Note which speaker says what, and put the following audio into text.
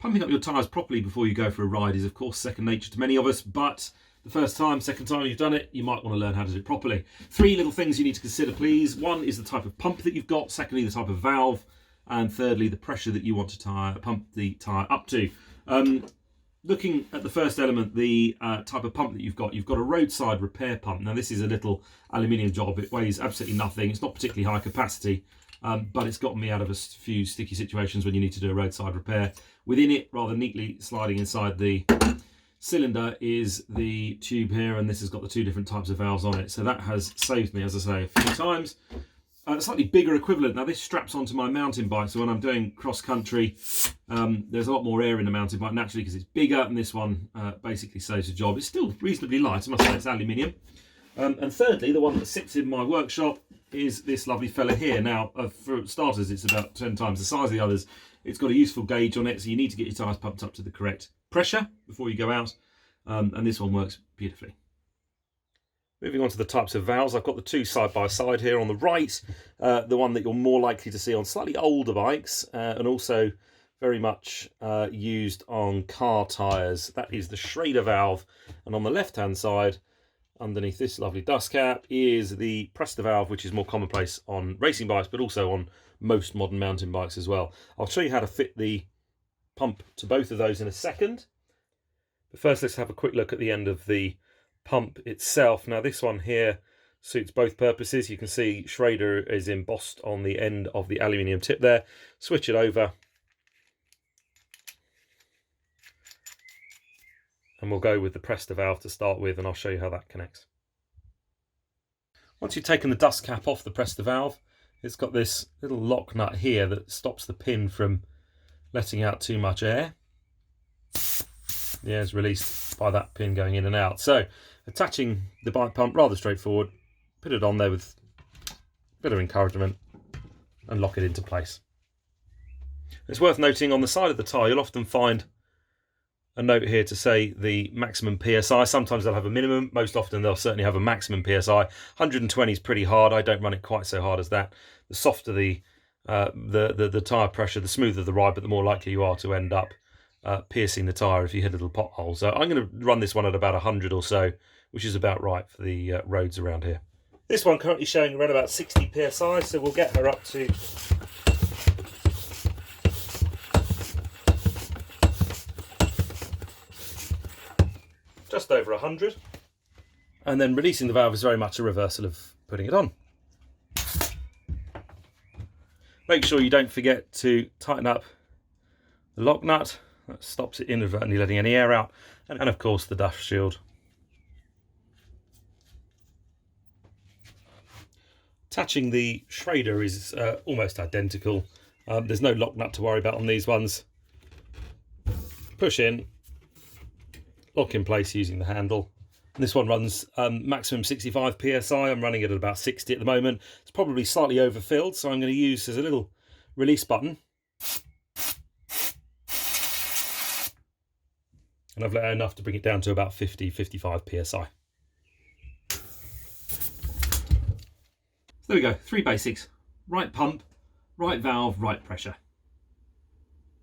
Speaker 1: Pumping up your tyres properly before you go for a ride is of course second nature to many of us, but the first time, second time you've done it, you might want to learn how to do it properly. 3 little things you need to consider, please. 1 is the type of pump that you've got. Secondly, the type of valve. And thirdly, the pressure that you want to pump the tyre up to. Looking at the first element, the type of pump that you've got a roadside repair pump. Now this is a little aluminium job. It weighs absolutely nothing. It's not particularly high capacity, but it's gotten me out of a few sticky situations when you need to do a roadside repair. Within it, rather neatly sliding inside the cylinder, is the tube here, and this has got the 2 different types of valves on it. So that has saved me, as I say, a few times. A slightly bigger equivalent. Now this straps onto my mountain bike, so when I'm doing cross country, there's a lot more air in the mountain bike naturally because it's bigger, and this one basically saves the job. It's still reasonably light, I must say. It's aluminium. And thirdly, the one that sits in my workshop is this lovely fella here. Now, for starters, it's about 10 times the size of the others. It's got a useful gauge on it, so you need to get your tyres pumped up to the correct pressure before you go out, and this one works beautifully. Moving on to the types of valves, I've got the 2 side by side here. On the right, the one that you're more likely to see on slightly older bikes, and also very much used on car tyres. That is the Schrader valve, and on the left-hand side, underneath this lovely dust cap, is the Presta valve, which is more commonplace on racing bikes, but also on most modern mountain bikes as well. I'll show you how to fit the pump to both of those in a second. But first, let's have a quick look at the end of the pump itself. Now this one here suits both purposes. You can see Schrader is embossed on the end of the aluminium tip there. Switch it over, and we'll go with the Presta valve to start with, and I'll show you how that connects. Once you've taken the dust cap off the Presta valve, it's got this little lock nut here that stops the pin from letting out too much air. The air is released by that pin going in and out. So attaching the bike pump, rather straightforward. Put it on there with a bit of encouragement and lock it into place. It's worth noting on the side of the tyre you'll often find a note here to say the maximum PSI. Sometimes they'll have a minimum, most often they'll certainly have a maximum PSI. 120 is pretty hard. I don't run it quite so hard as that. The softer the tyre pressure, the smoother the ride, but the more likely you are to end up piercing the tyre if you hit a little pothole. So I'm going to run this one at about 100 or so, which is about right for the roads around here. This one currently showing around about 60 PSI, so we'll get her up to just over 100. And then releasing the valve is very much a reversal of putting it on. Make sure you don't forget to tighten up the lock nut. That stops it inadvertently letting any air out. And of course the dust shield. Attaching the Schrader is almost identical. There's no lock nut to worry about on these ones. Push in, lock in place using the handle. And this one runs maximum 65 PSI. I'm running it at about 60 at the moment. It's probably slightly overfilled, so I'm going to use as a little release button. And I've let out enough to bring it down to about 50, 55 PSI. So there we go, 3 basics. Right pump, right valve, right pressure.